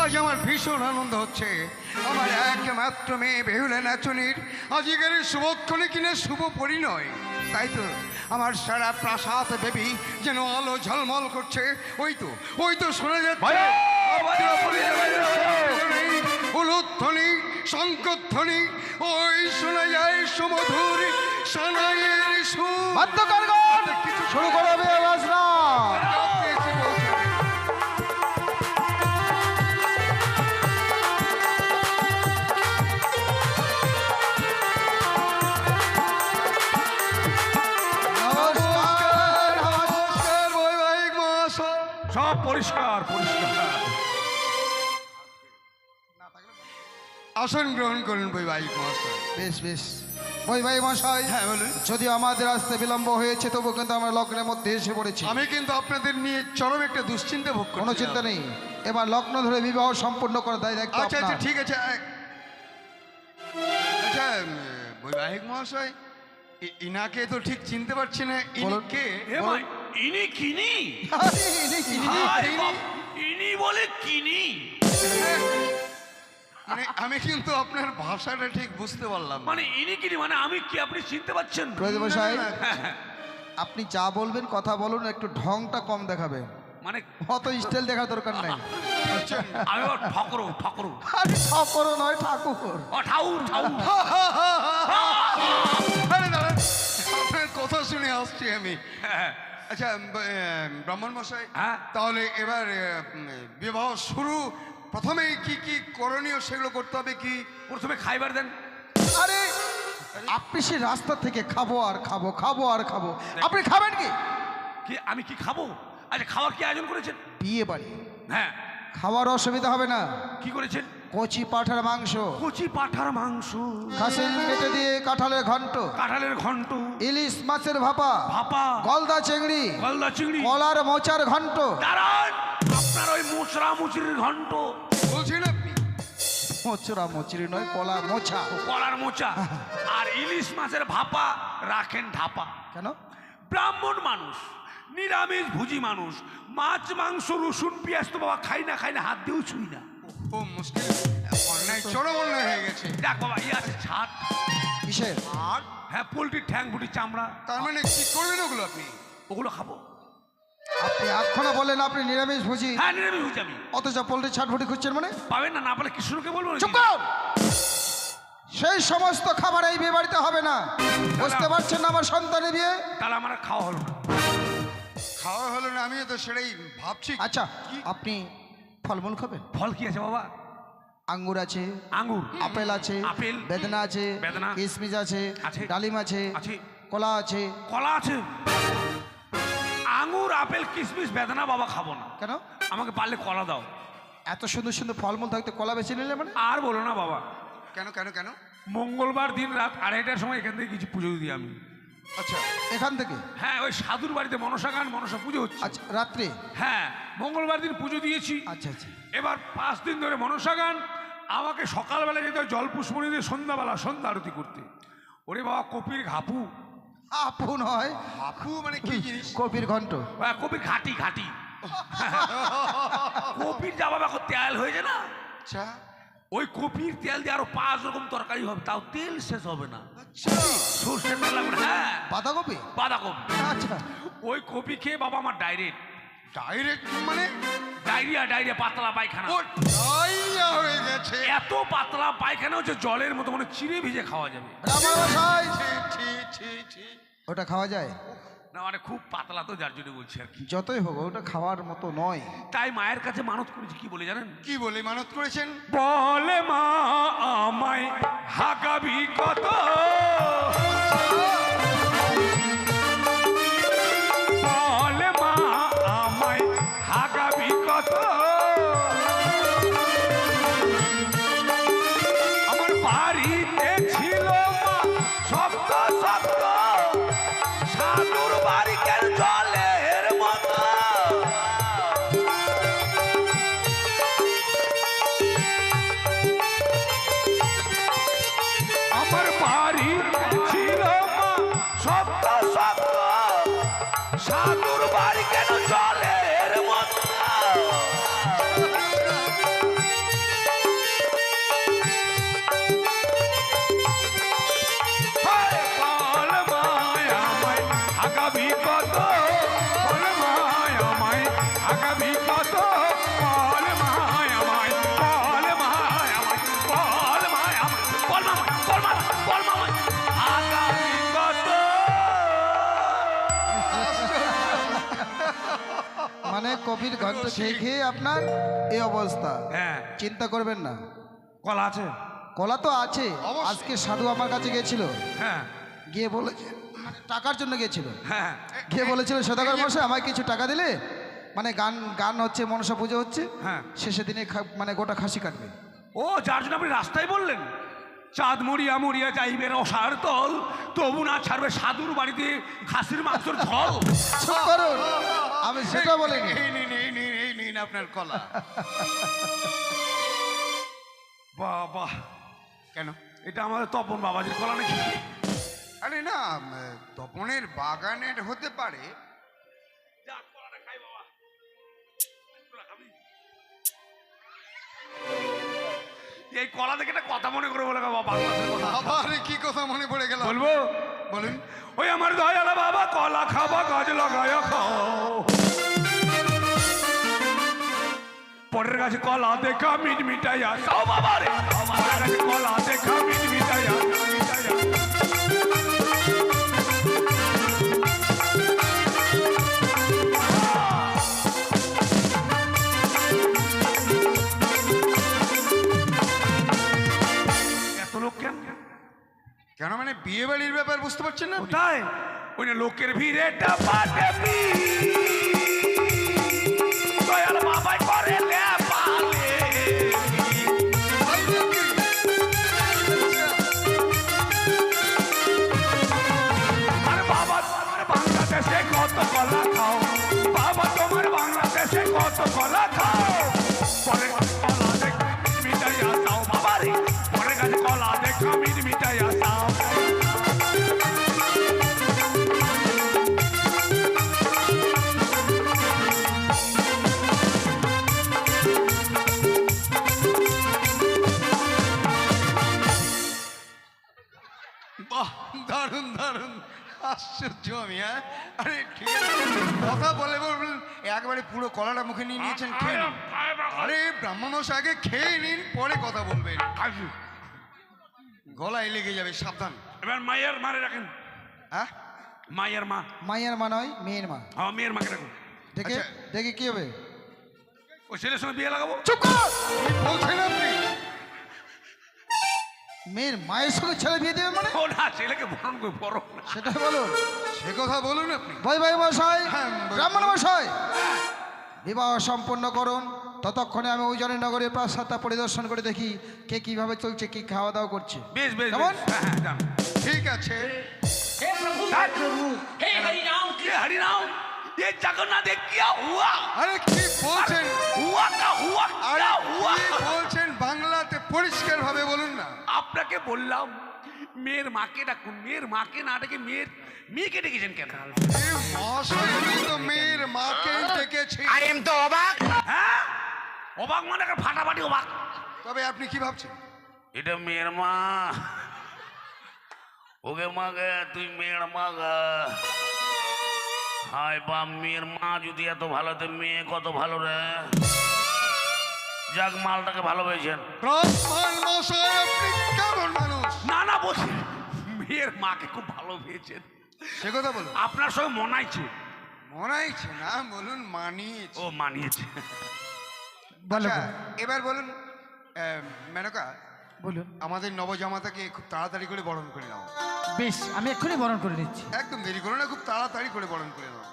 আজ আমার ভীষণ আনন্দ হচ্ছে। আমার একমাত্র মেয়ে বেহুলা নাচনির আজকের শুভক্ষণে কিনা শুভ পরিণয়। তাই তো আমার সারা প্রাসাদ দেবী যেন আলো ঝলমল করছে। ওই তো শোনা যাচ্ছে উলুধ্বনি, শঙ্খধ্বনি, ওই শোনা যায় সুমধুর সানাইয়ের সুর। শুরু করা হবে বাজনা। সব পরিষ্কার পরিষ্কার। আসন গ্রহণ করুন বৈবাহিক মহাশয়। বেশ বেশ বৈবাহিক মশাই, হ্যাঁ বলুন। যদি আমাদের আসতে বিলম্ব হয়েছে তবু কিন্তু আমরা লগ্নের মধ্যে এসে পড়েছি। আমি কিন্তু আপনাদের নিয়ে চরম একটা দুশ্চিন্তা ভোগ করছি। কোনো চিন্তা নেই, এবার লগ্ন ধরে বিবাহ সম্পূর্ণ করে দেয় দায়িত্ব আচ্ছা আচ্ছা আপনার। ঠিক আছে। আচ্ছা বৈবাহিক মহাশয়, ইনাকে তো ঠিক চিনতে পারছি না। ইনি বলুন। কে? এ ভাই, ইনি কিনি? আরে, ইনি আরে বাপ, ইনি বলে কিনি? মানে আমি কিন্তু আপনার ভাষাটা ঠিক বুঝতে পারলাম না। মানে ইনি কিনি মানে আমি কি, আপনি চিনতে পারছেন? প্রদীপ মশাই, না, না, না। আপনি যা বলবেন কথা বলুন, একটু ঢংটা কম দেখাবেন, মানে অত স্টাইল দেখার দরকার নাই। আচ্ছা আমি ঠাকুর ঠাকুর আরে ঠাকুর নয়, ঠাকুর। ও ঠাউর ঠাউর। আরে দাঁড়ান, আপনার কথা শুনে আসছি আমি। হ্যাঁ, আচ্ছা ব্রাহ্মণ মশাই, হ্যাঁ। তাহলে এবার বিবাহ শুরু। প্রথমে কি কি করণীয় সেগুলো করতে হবে কি? প্রথমে খাইবার দেন। আরে আপনি সে রাস্তা থেকে খাবো আর খাবো, খাবো আর খাবো, আপনি খাবেন কি? কি আমি কি খাবো? আচ্ছা, খাওয়ার কি আয়োজন করেছেন? বিয়ে বাড়ি, হ্যাঁ, খাওয়ার অসুবিধা হবে না। কি করেছেন? কচি পাঠার মাংস, কচি পাঠার মাংস, খাসির পেটে দিয়ে কাঁঠালের ঘন্ট, কাঁঠালের ঘন্ট, ইলিশ মাছের ভাপা, ভাপা, গলদা চিংড়ি, গলদা চিংড়ি। কলার মোচার ঘন্ট। দাঁড়ান, আপনার ওই মুচড়া মুচড়ির ঘন্ট। বলছেন আপনি? মোচরা মোচরি নয়, কলা মোচা। কলার মোচা আর ইলিশ মাছের ভাপা রাখেন ঢাপা। কেন? ব্রাহ্মণ মানুষ, নিরামিষ ভুজি মানুষ, মাছ মাংস রসুন পেঁয়াজ তো বাবা খাই না, হাত দিয়েও ছুই না। ও মুশকিল, অন্যায় চরম অন্যায় হয়ে গেছে। দেখ বাবা, ইয়ে আছে ছাট। কিসের? আর হ্যাঁ, পোলট্রির ঠ্যাং ফুটি চামড়া, তার মানে কি করবেন ওগুলো আপনি? ওগুলো খাবো। আপনি এখনো বলেন আপনি নিরামিষ ভুজি, হ্যাঁ, নিরামিষ ভুজি আমি। অথচ পোল্ট্রি ছাটফুটি খুঁজছেন মানে? পাবেন না, না পেলে কৃষ্ণকে বলবো নাকি? চুপ কর! সেই সমস্ত খাবার এই বিয়ে বাড়িতে হবে না, বুঝতে পারছেন না আমার সন্তানের বিয়ে? তাহলে আমার আর খাওয়া হলো না। খাওয়া হলো না, আমিও তো সেটাই ভাবছি। আচ্ছা, আপনি ফলমূল খাবেন? ফল কি আছে বাবা? আঙ্গুর আছে, আঙ্গুর, আপেল আছে, আপেল, বেদনা আছে, বেদনা, কিশমিশ আছে, আছে, ডালিম আছে, আছে, কলা আছে। কলা আছে। আঙ্গুর, আপেল, কিশমিশ, বেদানা বাবা খাবো না। কেন? আমাকে পারলে কলা দাও। এত সুন্দর সুন্দর ফলমূল থাকতে কলা বেছে নিলে মানে? আর বলো না বাবা, কেন কেন কেন? মঙ্গলবার দিন রাত 2:30টার সময় এখান থেকে কিছু পুজো দিই আমি। আচ্ছা এখান থেকে? হ্যাঁ, ওই সাধুর বাড়িতে মনসা গান, মনসা পুজো হচ্ছে। আচ্ছা, রাত্রে? হ্যাঁ, মঙ্গলবার দিন পুজো দিয়েছি। আচ্ছা আচ্ছা। এবার 5 দিন ধরে মনসা গান। আমাকে সকালবেলা যেতে হয় জলপুষ্পণী দিয়ে সন্ধ্যাবেলা সন্ধ্যা আরতি করতে। ওরে বাবা, কপির ঘাপু। আপু নয়, হাফু মানে কি জিনিস? কপির ঘন্ট। কপির ঘাটি ঘাটি। কপির যা বাবা এখন তেল হয়েছে না, আচ্ছা ওই কপির তেল দিয়ে আরো 5 রকম তরকারি হবে, তাও তেল শেষ হবে না। আচ্ছা। সর্ষের তেল লাগবে না। হ্যাঁ, বাঁধাকপি? বাঁধাকপি। আচ্ছা। ওই কপি খেয়ে বাবা আমার ডাইরেক্ট ডাইরেক্ট মানে? ডায়রিয়া, পাতলা পায়খানা। ও ডাইরিয়া হয়ে গেছে। এত পাতলা পায়খানা হচ্ছে জলের মতো, মানে চিড়ে ভিজে খাওয়া যাবে রামামশাই, ছি। ওটা খাওয়া যায় না, মানে খুব পাতলা তো, যার জন্য বলছি আর কি। যতই হোক ওটা খাওয়ার মতো নয়। তাই মায়ের কাছে মানত করেছি, কি বলে জানেন? কি বলে মানত করেছেন? বলে মা আমায় হাগাবি কত, বলে মা আমায় হাগাবি কত, আমার বাড়িতে ছিল মা শক্ত শক্ত, সাধুর বাড়িতে জলের মতো। আমার বাড়ি ছিল সেই খেয়ে আপনার এই অবস্থা। হ্যাঁ চিন্তা করবেন না, কলা আছে। কলা তো আছে। অবশ্যই। আজকে সাধু আমার কাছে গিয়েছিল, হ্যাঁ গিয়ে বলেছে মানে টাকার জন্য গিয়েছিল, হ্যাঁ গিয়ে বলেছিল সদাগর মশাই আমায় কিছু টাকা দিলে মানে গান গান হচ্ছে, মনসা পুজো হচ্ছে, হ্যাঁ। শেষের দিনে মানে গোটা খাসি কাটবে। ও যার জন্য আপনি রাস্তায় বললেন চাঁদ মরিয়া মরিয়া যাইবে রসার তল, তবু না ছাড়বে সাধুর বাড়িতে খাসির মাংসর ঝোল। চুপ করুন, আমি সেটা বলিনি। এই নিন এই নিন এই নিন আপনার কলা। বাবা কেন? এটা আমাদের তপন বাবাজির কলা নাকি? আরে না, তপনের বাগানের হতে পারে। এই কলা দেখে একটা কথা মনে করে বলে বাবা, বাংলাদেশের কথা আবার কি কথা মনে পড়ে গেল? বলবো। বলুন। ওই আমার দয়ালা বাবা কলা খাবা গাছ লাগায় খাও, পরের গাছে কলা দেখা মিট মিটাইয়া খাও বাবা রে, পরের গাছে কলা দেখা মিট মিটাইয়া মিটাইয়া। এত লোক কেন? কেন মানে বিয়ে বাড়ির ব্যাপার বুঝতে পারছেন না আপনি? কোথায় ওই না লোকের ভিড়ে ডাবাডাবি, দয়াল বাবাই করে লেপালে। আরে বাবা তোমার বাংলাদেশে কত কলা খাও, বাবা তোমার বাংলাদেশে কত কলা খাও, পরে কলা দেখে মিটাইয়া খাও বাবা রে, পরে গাছে কলা দেখে মিটাইয়া খাও। বাহ, দারুণ দারুণ, আশ্চর্য আমি। হ্যাঁ, আরে ঠিক আছে, কথা বলে বলবেন একবারে পুরো কলাটা মুখে নিয়ে নিয়েছেন, খেয়ে নিন। আরে ব্রাহ্মণ মশাই আগে খেয়ে নিন, পরে কথা বলবেন, গলায় লেগে যাবে, সাবধান। এবার মায়ের মারে রাখেন। হ্যাঁ, মায়ের মা, মায়ের মা নয়, মেয়ের মা। হ্যাঁ মেয়ের মাকে রাখুন। দেখে আচ্ছা। দেখে কি হবে? ওই ছেলের সঙ্গে বিয়ে লাগাবো। চুপ কর! কি বলছেন আপনি? মেয়ের মায়ের সঙ্গে ছেলে বিয়ে দেবে মানে? ও না, ছেলেকে বরণ করে বরণ না। সেটা বলুন। সে কথা বলুন আপনি। ভাই মশাই, হ্যাঁ, বলুন। ব্রাহ্মণ মশাই, বিবাহ সম্পন্ন করুন। ততক্ষণে আমি ওই জনের নগরের প্রাসাদটা পরিদর্শন করে দেখি কে কিভাবে চলছে, কি খাওয়া দাওয়া করছে। বেশ বেশ কেমন? বেশ। হ্যাঁ হ্যাঁ যান। ঠিক আছে। हे प्रभु हे प्रभु हे हरिनाम ये हरिनाम, ये जगन्नाथ ये क्या हुआ? আরে কি বলছেন? हुआ क्या हुआ? আরে क्या हुआ? কি বলছেন বাংলাতে পরিষ্কার ভাবে বলুন না। আপনাকে বললাম মেয়ের মাকে ডাকুন, মেয়ের মাকে না ডেকে মেয়েকে ডেকেছেন কেন? এ মহাশয়, আমি তো মেয়ের মাকে ডেকেছি। হ্যাঁ অবাক মানে একটা ফাটাফাটি অবাক। তবে আপনি কি ভাবছেন? এটা মেয়ের মা, ওকে মাগে তুই মেয়ের মাগা। হায় বাপ, মেয়ের মা যদি এত ভালো তো মেয়ে কত ভালো রে। যাক মালটাকে ভালোবেসেন। ব্রাহ্মণ মশাই, আপনি কেমন মানুষ? না না বলছি মেয়ের মাকে খুব ভালো পেয়েছেন, সে কথা বলুন। আপনার সঙ্গে মনাইছে। মনাইছে না, বলুন মানিয়েছে। ও মানিয়েছে। ভালো আচ্ছা, করে। এবার বলুন মেনকা, বলুন। আমাদের নবজামাতাকে খুব তাড়াতাড়ি করে বরণ করে নাও। বেশ, আমি এক্ষুনি বরণ করে নিচ্ছি। একদম দেরি করো না, খুব তাড়াতাড়ি করে বরণ করে নাও।